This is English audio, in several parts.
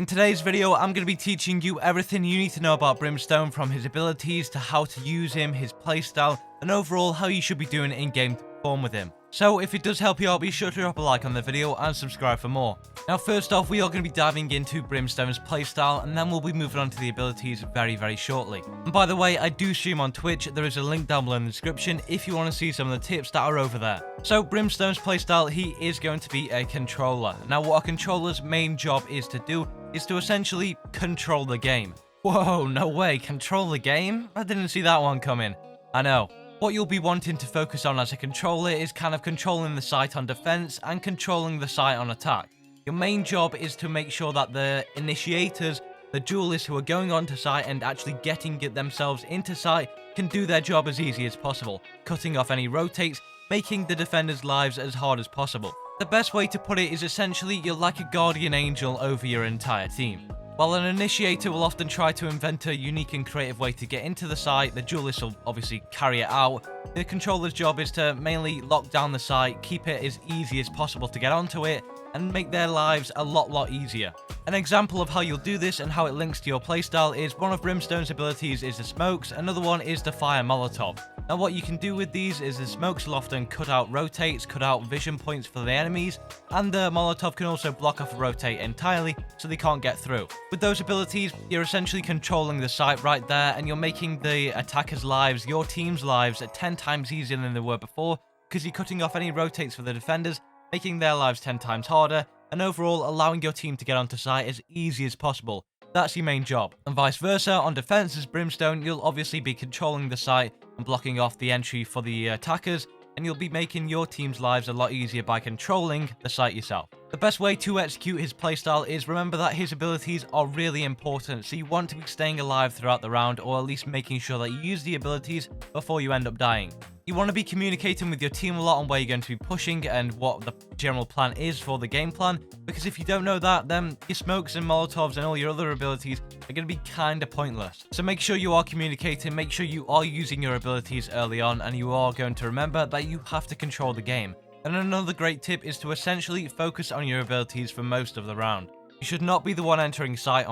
In today's video, I'm going to be teaching you everything you need to know about Brimstone, from his abilities to how to use him, his playstyle, and overall how you should be doing in-game to perform with him. So if it does help you out, be sure to drop a like on the video and subscribe for more. Now first off, we are going to be diving into Brimstone's playstyle, and then we'll be moving on to the abilities very shortly. And by the way, I do stream on Twitch. There is a link down below in the description if you want to see some of the tips that are over there. So Brimstone's playstyle, he is going to be a controller. Now what a controller's main job is to do is to essentially control the game. Whoa, no way, control the game? I didn't see that one coming. I know. What you'll be wanting to focus on as a controller is kind of controlling the site on defense and controlling the site on attack. Your main job is to make sure that the initiators, the duelists who are going onto site and actually getting themselves into site, can do their job as easy as possible, cutting off any rotates, making the defenders' lives as hard as possible. The best way to put it is essentially you're like a guardian angel over your entire team. While an initiator will often try to invent a unique and creative way to get into the site, the duelist will obviously carry it out. The controller's job is to mainly lock down the site, keep it as easy as possible to get onto it, and make their lives a lot easier. An example of how you'll do this and how it links to your playstyle is one of Brimstone's abilities is the smokes, another one is the fire Molotov. Now what you can do with these is the smokes will often cut out rotates, cut out vision points for the enemies, and the Molotov can also block off a rotate entirely so they can't get through. With those abilities, you're essentially controlling the site right there, and you're making the attackers' lives, your team's lives, 10 times easier than they were before, because you're cutting off any rotates for the defenders, making their lives 10 times harder, and overall allowing your team to get onto site as easy as possible. That's your main job. And vice versa, on defense as Brimstone, you'll obviously be controlling the site and blocking off the entry for the attackers, and you'll be making your team's lives a lot easier by controlling the site yourself. The best way to execute his playstyle is remember that his abilities are really important, so you want to be staying alive throughout the round, or at least making sure that you use the abilities before you end up dying. You want to be communicating with your team a lot on where you're going to be pushing and what the general plan is for the game plan, because if you don't know that, then your smokes and molotovs and all your other abilities are going to be kinda pointless. So make sure you are communicating, make sure you are using your abilities early on, and you are going to remember that you have to control the game. And another great tip is to essentially focus on your abilities for most of the round. You should not be the one entering site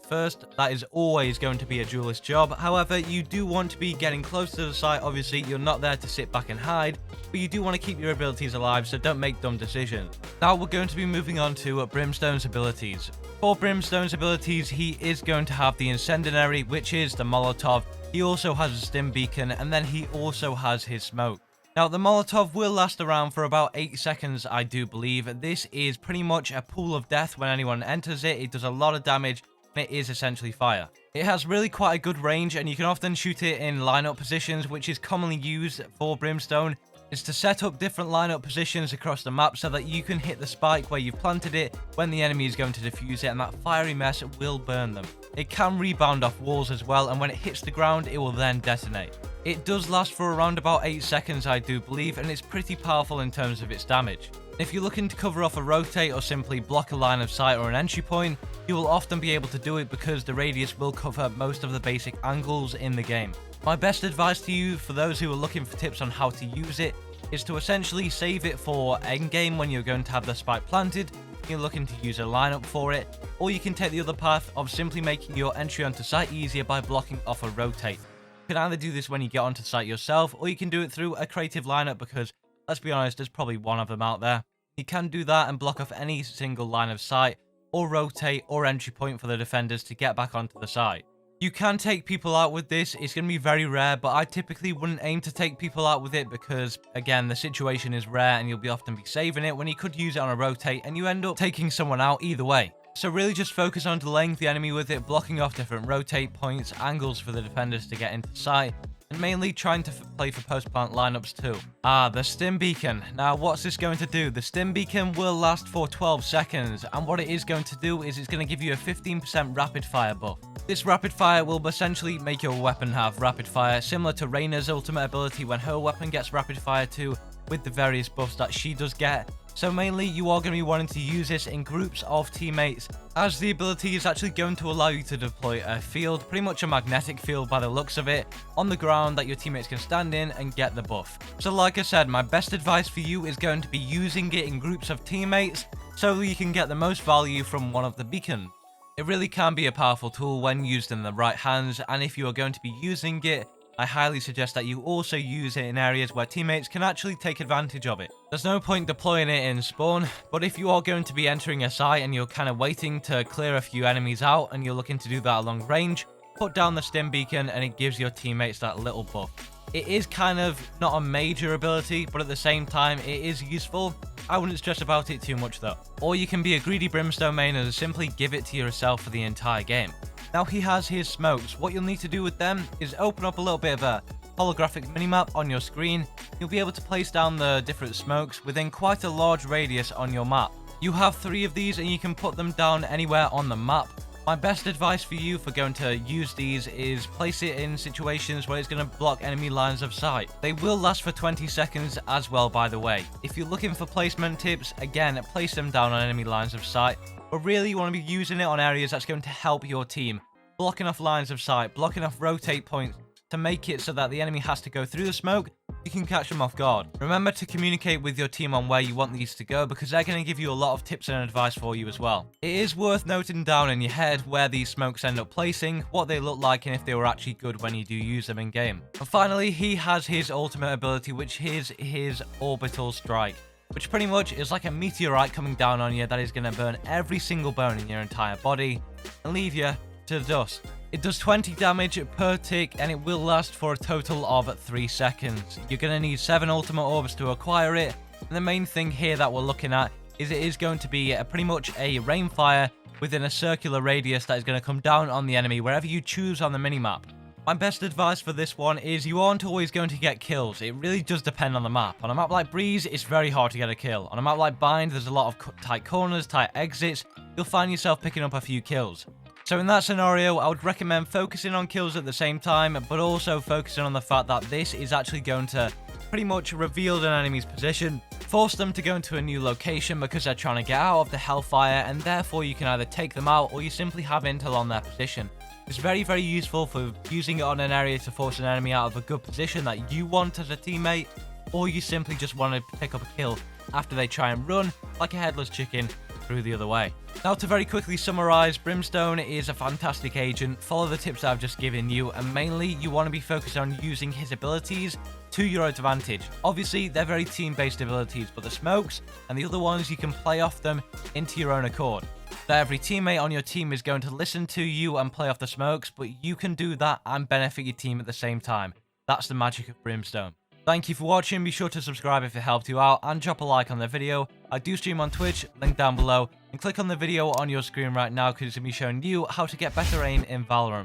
first. That is always going to be a duelist job. However, you do want to be getting close to the site. Obviously, you're not there to sit back and hide, but you do want to keep your abilities alive, so don't make dumb decisions. Now we're going to be moving on to Brimstone's abilities. For Brimstone's abilities, he is going to have the Incendiary, which is the Molotov. He also has a Stim beacon, and then he also has his smoke. Now, the Molotov will last around for about 8 seconds, I do believe. This is pretty much a pool of death when anyone enters it. It does a lot of damage, and it is essentially fire. It has really quite a good range, and you can often shoot it in lineup positions, which is commonly used for Brimstone. Is to set up different lineup positions across the map so that you can hit the spike where you've planted it when the enemy is going to defuse it, and that fiery mess will burn them. It can rebound off walls as well, and when it hits the ground, it will then detonate. It does last for around about 8 seconds, I do believe, and it's pretty powerful in terms of its damage. If you're looking to cover off a rotate or simply block a line of sight or an entry point, you will often be able to do it because the radius will cover most of the basic angles in the game. My best advice to you, for those who are looking for tips on how to use it, is to essentially save it for endgame when you're going to have the spike planted, you're looking to use a lineup for it, or you can take the other path of simply making your entry onto site easier by blocking off a rotate. You can either do this when you get onto site yourself, or you can do it through a creative lineup, because, let's be honest, there's probably one of them out there. You can do that and block off any single line of sight, or rotate, or entry point for the defenders to get back onto the site. You can take people out with this. It's going to be very rare, but I typically wouldn't aim to take people out with it because, again, the situation is rare and you'll often be saving it when you could use it on a rotate and you end up taking someone out either way. So really just focus on delaying the enemy with it, blocking off different rotate points, angles for the defenders to get into sight, and mainly trying to play for post-plant lineups too. The Stim beacon. Now what's this going to do? The Stim beacon will last for 12 seconds, and what it is going to do is it's going to give you a 15% rapid fire buff. This rapid fire will essentially make your weapon have rapid fire, similar to Reyna's ultimate ability when her weapon gets rapid fire too, with the various buffs that she does get. So mainly you are going to be wanting to use this in groups of teammates, as the ability is actually going to allow you to deploy a field, pretty much a magnetic field by the looks of it, on the ground that your teammates can stand in and get the buff. So like I said, my best advice for you is going to be using it in groups of teammates so you can get the most value from one of the beacons. It really can be a powerful tool when used in the right hands, and if you are going to be using it, I highly suggest that you also use it in areas where teammates can actually take advantage of it. There's no point deploying it in spawn, but if you are going to be entering a site and you're kind of waiting to clear a few enemies out and you're looking to do that along range, put down the Stim beacon and it gives your teammates that little buff. It is kind of not a major ability, but at the same time it is useful. I wouldn't stress about it too much though. Or you can be a greedy Brimstone main and simply give it to yourself for the entire game. Now he has his smokes. What you'll need to do with them is open up a little bit of a holographic minimap on your screen. You'll be able to place down the different smokes within quite a large radius on your map. You have 3 of these and you can put them down anywhere on the map. My best advice for you for going to use these is place it in situations where it's going to block enemy lines of sight. They will last for 20 seconds as well, by the way. If you're looking for placement tips, again, place them down on enemy lines of sight. But really you want to be using it on areas that's going to help your team. Blocking off lines of sight, blocking off rotate points to make it so that the enemy has to go through the smoke, you can catch them off guard. Remember to communicate with your team on where you want these to go, because they're going to give you a lot of tips and advice for you as well. It is worth noting down in your head where these smokes end up placing, what they look like, and if they were actually good when you do use them in game. And finally, he has his ultimate ability, which is his Orbital Strike, which pretty much is like a meteorite coming down on you that is going to burn every single bone in your entire body and leave you to dust. It does 20 damage per tick and it will last for a total of 3 seconds. You're going to need 7 ultimate orbs to acquire it, and the main thing here that we're looking at is it is going to be pretty much a rainfire within a circular radius that is going to come down on the enemy wherever you choose on the minimap. My best advice for this one is you aren't always going to get kills. It really does depend on the map. On a map like Breeze, it's very hard to get a kill. On a map like Bind, there's a lot of tight corners, tight exits. You'll find yourself picking up a few kills. So in that scenario, I would recommend focusing on kills at the same time, but also focusing on the fact that this is actually going to pretty much reveal an enemy's position, force them to go into a new location because they're trying to get out of the hellfire, and therefore you can either take them out or you simply have intel on their position. It's very, very useful for using it on an area to force an enemy out of a good position that you want as a teammate, or you simply just want to pick up a kill after they try and run like a headless chicken through the other way. Now to very quickly summarize, Brimstone is a fantastic agent. Follow the tips I've just given you, and mainly you want to be focused on using his abilities to your advantage. Obviously they're very team-based abilities, but the smokes and the other ones you can play off them into your own accord. That every teammate on your team is going to listen to you and play off the smokes, but you can do that and benefit your team at the same time. That's the magic of Brimstone. Thank you for watching. Be sure to subscribe if it helped you out and drop a like on the video. I do stream on Twitch, link down below, and click on the video on your screen right now because it's going to be showing you how to get better aim in Valorant.